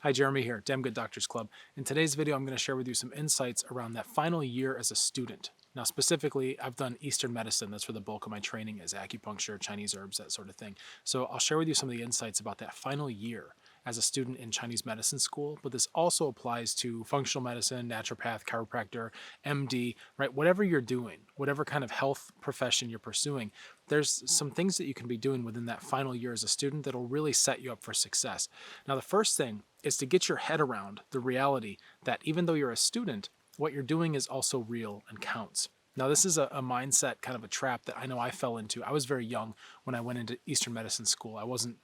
Hi, Jeremy here, Damn Good Doctors Club. In today's video, I'm going to share with you some insights around that final year as a student. Now, specifically, I've done Eastern medicine. That's where the bulk of my training is, acupuncture, Chinese herbs, that sort of thing. So I'll share with you some of the insights about that final year as a student in Chinese medicine school, but this also applies to functional medicine, naturopath, chiropractor, MD, right? Whatever you're doing, whatever kind of health profession you're pursuing, there's some things that you can be doing within that final year as a student that'll really set you up for success. Now, the first thing is to get your head around the reality that even though you're a student, what you're doing is also real and counts. Now, this is a mindset, kind of a trap that I know I fell into. I was very young when I went into Eastern medicine school. I wasn't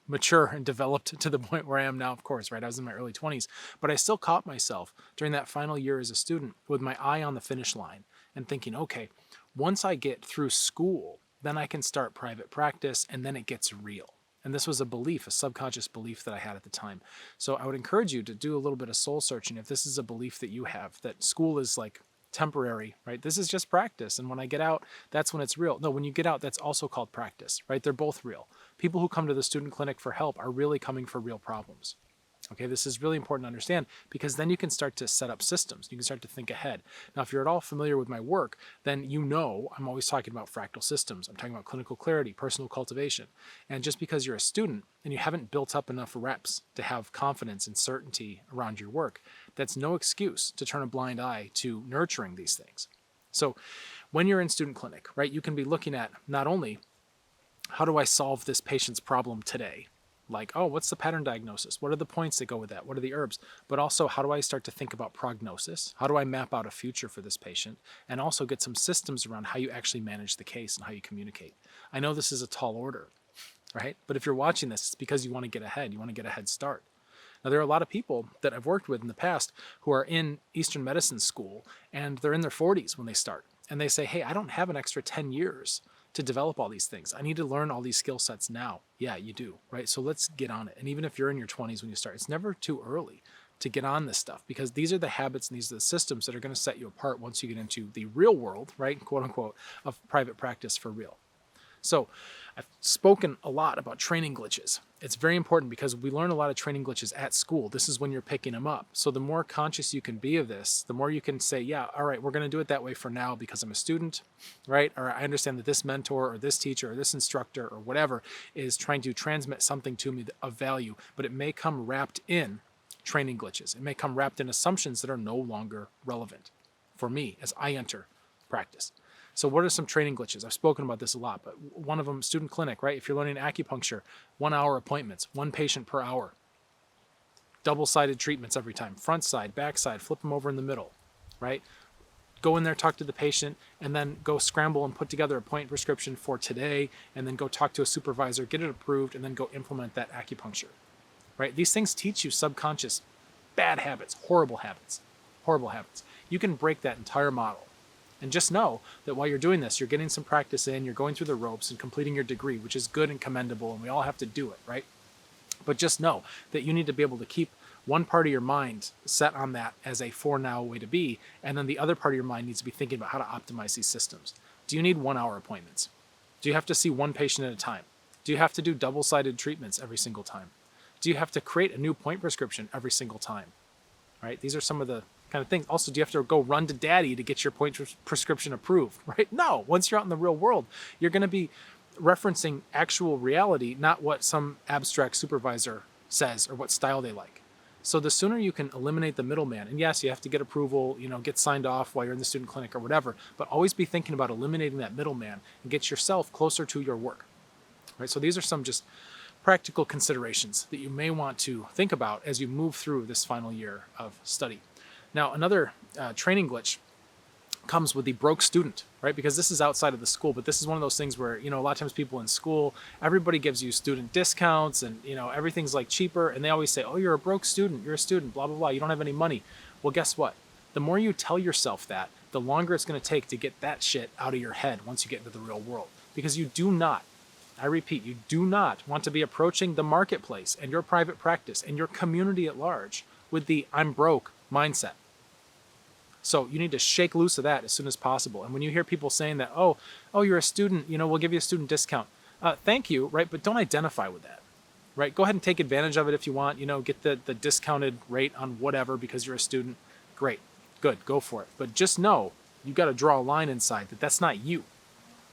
mature and developed to the point where I am now, of course, right? I was in my early 20s, but I still caught myself during that final year as a student with my eye on the finish line and thinking, okay, once I get through school, then I can start private practice and then it gets real. And this was a belief, a subconscious belief that I had at the time. So I would encourage you to do a little bit of soul searching if this is a belief that you have, that school is like temporary, right? This is just practice. And when I get out, that's when it's real. No, when you get out, that's also called practice, right? They're both real. People who come to the student clinic for help are really coming for real problems. Okay, this is really important to understand because then you can start to set up systems. You can start to think ahead. Now, if you're at all familiar with my work, then you know I'm always talking about fractal systems. I'm talking about clinical clarity, personal cultivation. And just because you're a student and you haven't built up enough reps to have confidence and certainty around your work, that's no excuse to turn a blind eye to nurturing these things. So when you're in student clinic, right, you can be looking at not only how do I solve this patient's problem today, like, oh, what's the pattern diagnosis? What are the points that go with that? What are the herbs? But also, how do I start to think about prognosis? How do I map out a future for this patient? And also get some systems around how you actually manage the case and how you communicate. I know this is a tall order, right? But if you're watching this, it's because you want to get ahead. You want to get a head start. Now, there are a lot of people that I've worked with in the past who are in Eastern medicine school, and they're in their 40s when they start. And they say, hey, I don't have an extra 10 years to develop all these things. I need to learn all these skill sets now. Yeah, you do, right? So let's get on it. And even if you're in your 20s when you start, it's never too early to get on this stuff because these are the habits and these are the systems that are going to set you apart once you get into the real world, right? Quote unquote, of private practice for real. So I've spoken a lot about training glitches. It's very important because we learn a lot of training glitches at school. This is when you're picking them up. So the more conscious you can be of this, the more you can say, yeah, all right, we're going to do it that way for now because I'm a student, right? Or I understand that this mentor or this teacher or this instructor or whatever is trying to transmit something to me of value, but it may come wrapped in training glitches. It may come wrapped in assumptions that are no longer relevant for me as I enter practice. So what are some training glitches? I've spoken about this a lot, but one of them, student clinic, right? If you're learning acupuncture, 1 hour appointments, one patient per hour, double-sided treatments every time, front side, back side, flip them over in the middle, right? Go in there, talk to the patient, and then go scramble and put together a point prescription for today, and then go talk to a supervisor, get it approved, and then go implement that acupuncture, right? These things teach you subconscious bad habits, horrible habits, horrible habits. You can break that entire model. And just know that while you're doing this, you're getting some practice in, you're going through the ropes and completing your degree, which is good and commendable, and we all have to do it, right? But just know that you need to be able to keep one part of your mind set on that as a for now way to be, and then the other part of your mind needs to be thinking about how to optimize these systems. Do you need 1 hour appointments? Do you have to see one patient at a time? Do you have to do double-sided treatments every single time? Do you have to create a new point prescription every single time? Right? These are some of the kind of things. Also, do you have to go run to daddy to get your point prescription approved, right? No, once you're out in the real world, you're going to be referencing actual reality, not what some abstract supervisor says or what style they like. So the sooner you can eliminate the middleman, and yes, you have to get approval, get signed off while you're in the student clinic or whatever, but always be thinking about eliminating that middleman and get yourself closer to your work, right? So these are some just practical considerations that you may want to think about as you move through this final year of study. Now, another training glitch comes with the broke student, right? Because this is outside of the school, but this is one of those things where, a lot of times people in school, everybody gives you student discounts and, everything's like cheaper. And they always say, oh, you're a broke student, you're a student, blah, blah, blah. You don't have any money. Well, guess what? The more you tell yourself that, the longer it's going to take to get that shit out of your head once you get into the real world. Because you do not, I repeat, you do not want to be approaching the marketplace and your private practice and your community at large with the I'm broke mindset. So you need to shake loose of that as soon as possible. And when you hear people saying that, oh, you're a student, we'll give you a student discount. Thank you, right? But don't identify with that, right? Go ahead and take advantage of it if you want, get the discounted rate on whatever because you're a student. Great, good, go for it. But just know you got to draw a line inside that that's not you.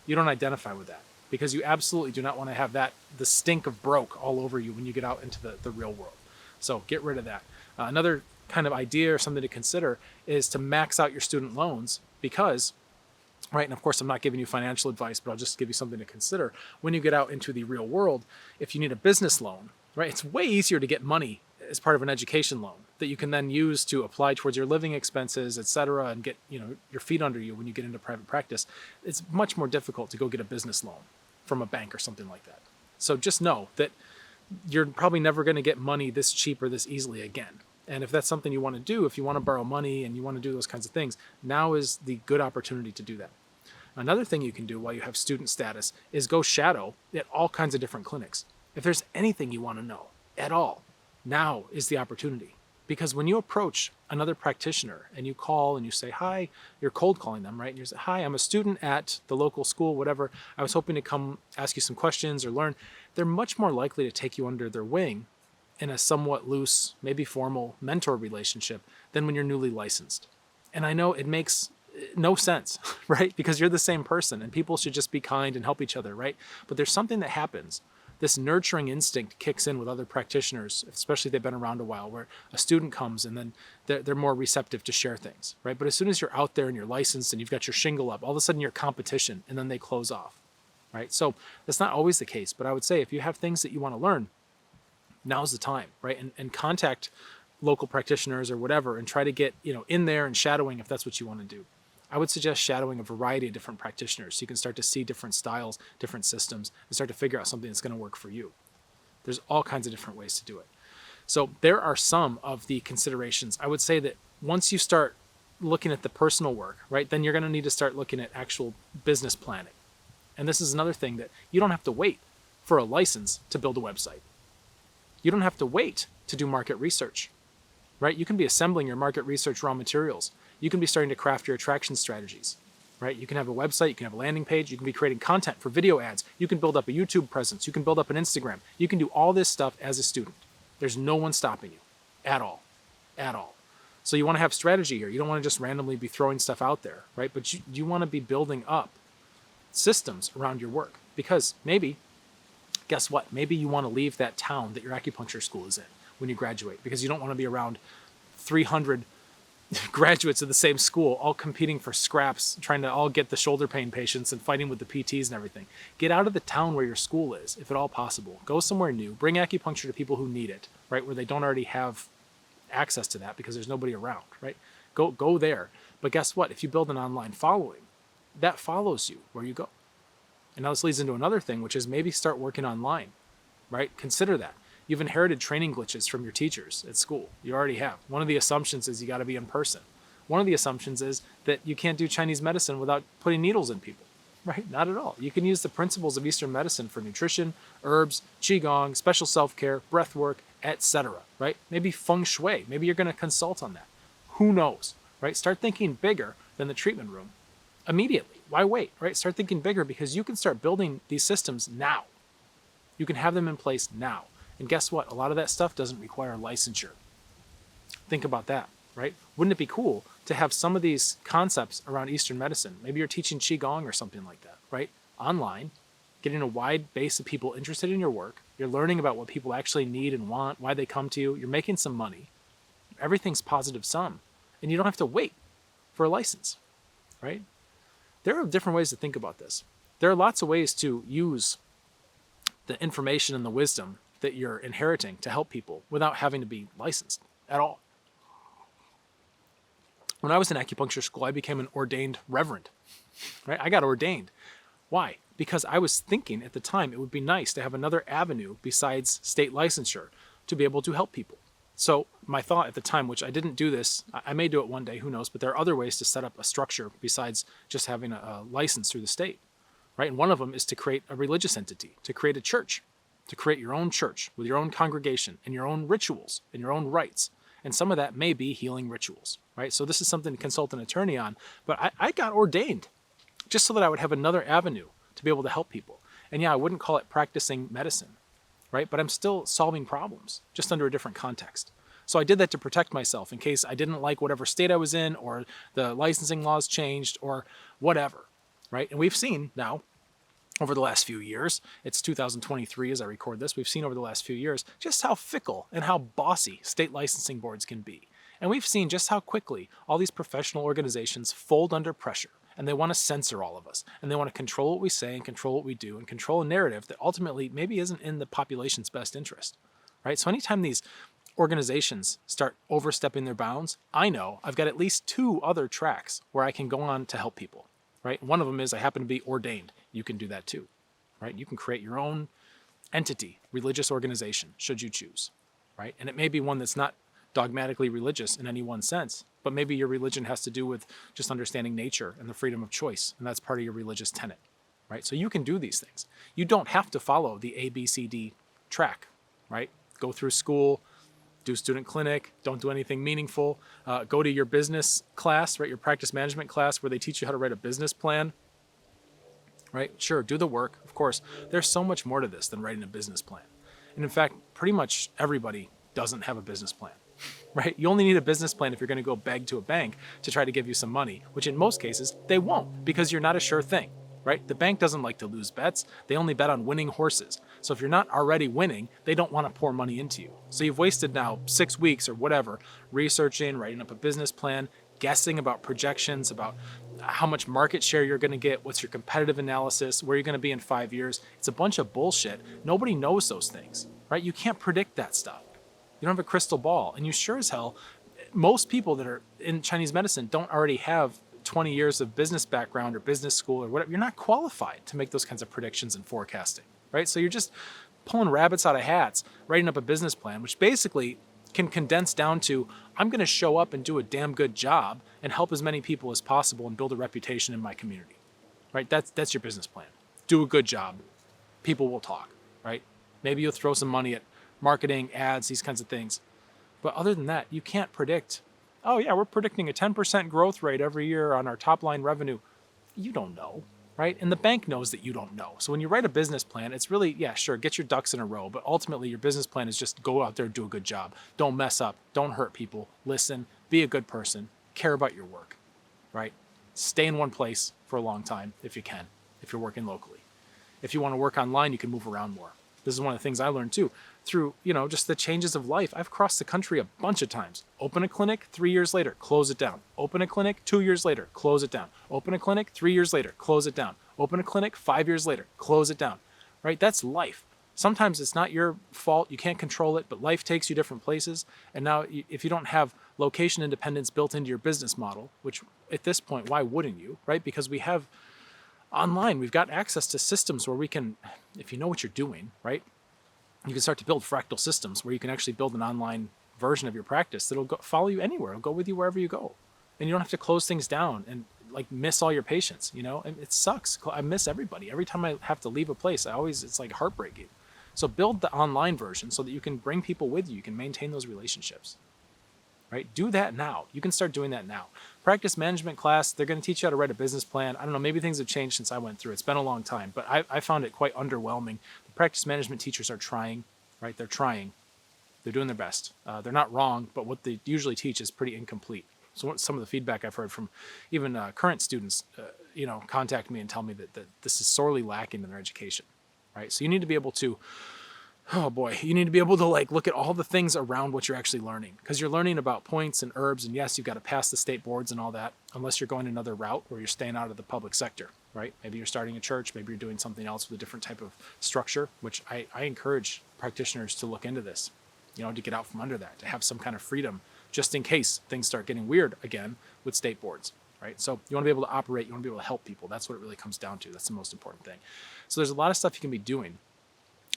You don't identify with that because you absolutely do not want to have the stink of broke all over you when you get out into the real world. So get rid of that. Another kind of idea or something to consider is to max out your student loans because, right, and of course I'm not giving you financial advice, but I'll just give you something to consider. When you get out into the real world, if you need a business loan, right, it's way easier to get money as part of an education loan that you can then use to apply towards your living expenses, et cetera, and get your feet under you when you get into private practice. It's much more difficult to go get a business loan from a bank or something like that. So just know that you're probably never going to get money this cheap or this easily again. And if that's something you want to do, if you want to borrow money and you want to do those kinds of things, now is the good opportunity to do that. Another thing you can do while you have student status is go shadow at all kinds of different clinics. If there's anything you want to know at all, now is the opportunity. Because when you approach another practitioner and you call and you say, hi, you're cold calling them, right? And you say, hi, I'm a student at the local school, whatever. I was hoping to come ask you some questions or learn. They're much more likely to take you under their wing in a somewhat loose, maybe formal mentor relationship than when you're newly licensed. And I know it makes no sense, right? Because you're the same person and people should just be kind and help each other, right? But there's something that happens. This nurturing instinct kicks in with other practitioners, especially if they've been around a while, where a student comes and then they're more receptive to share things, right? But as soon as you're out there and you're licensed and you've got your shingle up, all of a sudden you're competition and then they close off, right? So that's not always the case, but I would say if you have things that you want to learn, now's the time, right? And contact local practitioners or whatever and try to get in there and shadowing if that's what you want to do. I would suggest shadowing a variety of different practitioners so you can start to see different styles, different systems, and start to figure out something that's going to work for you. There's all kinds of different ways to do it. So there are some of the considerations. I would say that once you start looking at the personal work, right, then you're going to need to start looking at actual business planning. And this is another thing that you don't have to wait for a license to build a website. You don't have to wait to do market research, right? You can be assembling your market research raw materials. You can be starting to craft your attraction strategies, right? You can have a website, you can have a landing page, you can be creating content for video ads, you can build up a YouTube presence, you can build up an Instagram. You can do all this stuff as a student. There's no one stopping you at all. So you want to have strategy here. You don't want to just randomly be throwing stuff out there, right? But you want to be building up systems around your work because maybe, guess what? Maybe you want to leave that town that your acupuncture school is in when you graduate because you don't want to be around 300 graduates of the same school all competing for scraps, trying to all get the shoulder pain patients and fighting with the PTs and everything. Get out of the town where your school is, if at all possible. Go somewhere new. Bring acupuncture to people who need it, right, where they don't already have access to that because there's nobody around, right? Go there. But guess what? If you build an online following, that follows you where you go. And now this leads into another thing, which is maybe start working online, right? Consider that. You've inherited training glitches from your teachers at school. You already have. One of the assumptions is you got to be in person. One of the assumptions is that you can't do Chinese medicine without putting needles in people, right? Not at all. You can use the principles of Eastern medicine for nutrition, herbs, qigong, special self-care, breath work, etc., right? Maybe feng shui. Maybe you're going to consult on that. Who knows, right? Start thinking bigger than the treatment room immediately. Why wait, right? Start thinking bigger because you can start building these systems now. You can have them in place now. And guess what? A lot of that stuff doesn't require licensure. Think about that, right? Wouldn't it be cool to have some of these concepts around Eastern medicine? Maybe you're teaching Qigong or something like that, right? Online, getting a wide base of people interested in your work. You're learning about what people actually need and want, why they come to you. You're making some money. Everything's positive sum. And you don't have to wait for a license, right? There are different ways to think about this. There are lots of ways to use the information and the wisdom that you're inheriting to help people without having to be licensed at all. When I was in acupuncture school, I became an ordained reverend, right? I got ordained. Why? Because I was thinking at the time it would be nice to have another avenue besides state licensure to be able to help people. So my thought at the time, which I didn't do this, I may do it one day, who knows, but there are other ways to set up a structure besides just having a license through the state, right? And one of them is to create a religious entity, to create a church, to create your own church with your own congregation and your own rituals and your own rites. And some of that may be healing rituals, right? So this is something to consult an attorney on. But I got ordained just so that I would have another avenue to be able to help people. And yeah, I wouldn't call it practicing medicine, right? But I'm still solving problems, just under a different context. So I did that to protect myself in case I didn't like whatever state I was in, or the licensing laws changed, or whatever, right? And we've seen now over the last few years, it's 2023 as I record this, we've seen over the last few years just how fickle and how bossy state licensing boards can be. And we've seen just how quickly all these professional organizations fold under pressure, and they want to censor all of us, and they want to control what we say and control what we do and control a narrative that ultimately maybe isn't in the population's best interest, right? So anytime these organizations start overstepping their bounds, I know I've got at least 2 other tracks where I can go on to help people, right? One of them is I happen to be ordained. You can do that too, right? You can create your own entity, religious organization, should you choose, right? And it may be one that's not dogmatically religious in any one sense, but maybe your religion has to do with just understanding nature and the freedom of choice, and that's part of your religious tenet, right? So you can do these things. You don't have to follow the ABCD track, right? Go through school, do student clinic, don't do anything meaningful, go to your business class, right? Your practice management class where they teach you how to write a business plan, right? Sure, do the work, of course. There's so much more to this than writing a business plan. And in fact, pretty much everybody doesn't have a business plan, right? You only need a business plan if you're going to go beg to a bank to try to give you some money, which in most cases, they won't because you're not a sure thing, right? The bank doesn't like to lose bets. They only bet on winning horses. So if you're not already winning, they don't want to pour money into you. So you've wasted now 6 weeks or whatever researching, writing up a business plan, guessing about projections, about how much market share you're going to get, what's your competitive analysis, where you're going to be in 5 years. It's a bunch of bullshit. Nobody knows those things, right? You can't predict that stuff. You don't have a crystal ball. And you sure as hell, most people that are in Chinese medicine don't already have 20 years of business background or business school or whatever. You're not qualified to make those kinds of predictions and forecasting, right? So you're just pulling rabbits out of hats, writing up a business plan, which basically can condense down to, I'm going to show up and do a damn good job and help as many people as possible and build a reputation in my community, right? That's your business plan. Do a good job. People will talk, right? Maybe you'll throw some money at marketing, ads, these kinds of things. But other than that, you can't predict, oh yeah, we're predicting a 10% growth rate every year on our top line revenue. You don't know, right? And the bank knows that you don't know. So when you write a business plan, it's really, yeah, sure, get your ducks in a row. But ultimately, your business plan is just go out there and do a good job. Don't mess up. Don't hurt people. Listen. Be a good person. Care about your work, right? Stay in one place for a long time if you can, if you're working locally. If you want to work online, you can move around more. This is one of the things I learned too, through, just the changes of life. I've crossed the country a bunch of times. Open a clinic, 3 years later, close it down. Open a clinic, 2 years later, close it down. Open a clinic, 3 years later, close it down. Open a clinic, 5 years later, close it down, right? That's life. Sometimes it's not your fault. You can't control it, but life takes you different places. And now if you don't have location independence built into your business model, which at this point, why wouldn't you, right? Because we have online, we've got access to systems where we can, if you know what you're doing, right? You can start to build fractal systems where you can actually build an online version of your practice that'll follow you anywhere. It'll go with you wherever you go. And you don't have to close things down and miss all your patients, And it sucks. I miss everybody. Every time I have to leave a place, it's like heartbreaking. So build the online version so that you can bring people with you. You can maintain those relationships, right? Do that now. You can start doing that now. Practice management class, they're going to teach you how to write a business plan. I don't know, maybe things have changed since I went through. It's been a long time, but I found it quite underwhelming. The practice management teachers are trying, right? They're trying. They're doing their best. They're not wrong, but what they usually teach is pretty incomplete. So some of the feedback I've heard from even current students, contact me and tell me that this is sorely lacking in their education, right? So you need to be able to, you need to be able to look at all the things around what you're actually learning, because you're learning about points and herbs, and yes, you've got to pass the state boards and all that, unless you're going another route where you're staying out of the public sector, right? Maybe you're starting a church, maybe you're doing something else with a different type of structure, which I encourage practitioners to look into this, to get out from under that, to have some kind of freedom, just in case things start getting weird again with state boards, right? So you want to be able to operate, you want to be able to help people. That's what it really comes down to. That's the most important thing. So there's a lot of stuff you can be doing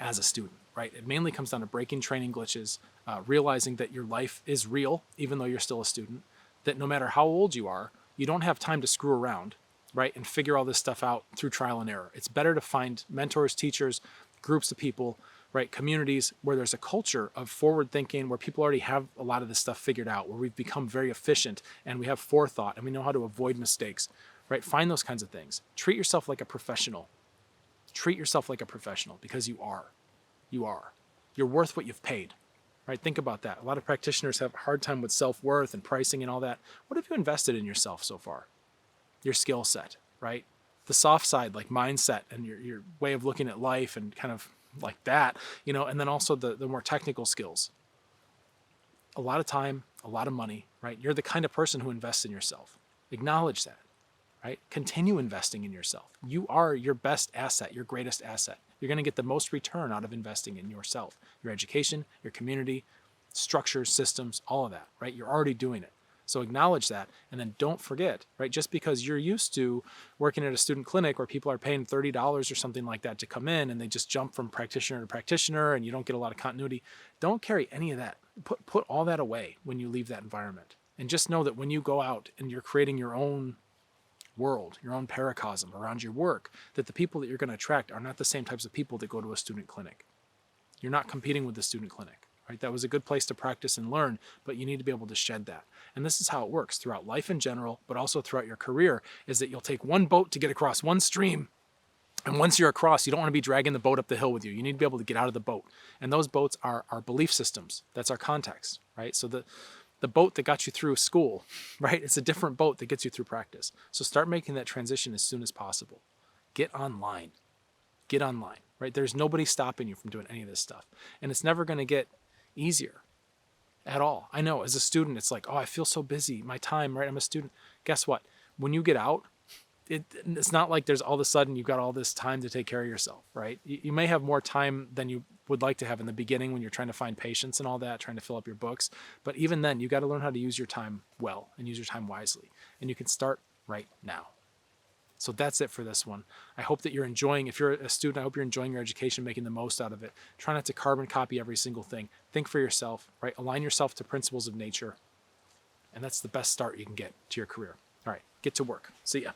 as a student, right? It mainly comes down to breaking training glitches, realizing that your life is real, even though you're still a student, that no matter how old you are, you don't have time to screw around, right? And figure all this stuff out through trial and error. It's better to find mentors, teachers, groups of people, right? Communities where there's a culture of forward thinking, where people already have a lot of this stuff figured out, where we've become very efficient and we have forethought and we know how to avoid mistakes, right? Find those kinds of things. Treat yourself like a professional. Treat yourself like a professional, because you are. You are. You're worth what you've paid, right? Think about that. A lot of practitioners have a hard time with self-worth and pricing and all that. What have you invested in yourself so far? Your skill set, right? The soft side, like mindset and your way of looking at life and kind of like that, and then also the more technical skills. A lot of time, a lot of money, right? You're the kind of person who invests in yourself. Acknowledge that, right? Continue investing in yourself. You are your best asset, your greatest asset. You're going to get the most return out of investing in yourself, your education, your community, structures, systems, all of that, right? You're already doing it. So acknowledge that, and then don't forget, right? Just because you're used to working at a student clinic where people are paying $30 or something like that to come in and they just jump from practitioner to practitioner and you don't get a lot of continuity, don't carry any of that. Put all that away when you leave that environment. And just know that when you go out and you're creating your own world, your own paracosm around your work, that the people that you're going to attract are not the same types of people that go to a student clinic. You're not competing with the student clinic. Right? That was a good place to practice and learn, but you need to be able to shed that. And this is how it works throughout life in general, but also throughout your career, is that you'll take one boat to get across one stream. And once you're across, you don't want to be dragging the boat up the hill with you. You need to be able to get out of the boat. And those boats are our belief systems. That's our context, right? So the boat that got you through school, right? It's a different boat that gets you through practice. So start making that transition as soon as possible. Get online. Get online, right? There's nobody stopping you from doing any of this stuff. And it's never going to get easier at all. I know as a student, it's like, oh, I feel so busy. My time, right? I'm a student. Guess what? When you get out, it's not like there's all of a sudden you've got all this time to take care of yourself, right? You may have more time than you would like to have in the beginning when you're trying to find patients and all that, trying to fill up your books. But even then, you got to learn how to use your time well and use your time wisely. And you can start right now. So that's it for this one. I hope that you're enjoying, if you're a student, I hope you're enjoying your education, making the most out of it. Try not to carbon copy every single thing. Think for yourself, right? Align yourself to principles of nature. And that's the best start you can get to your career. All right, get to work. See ya.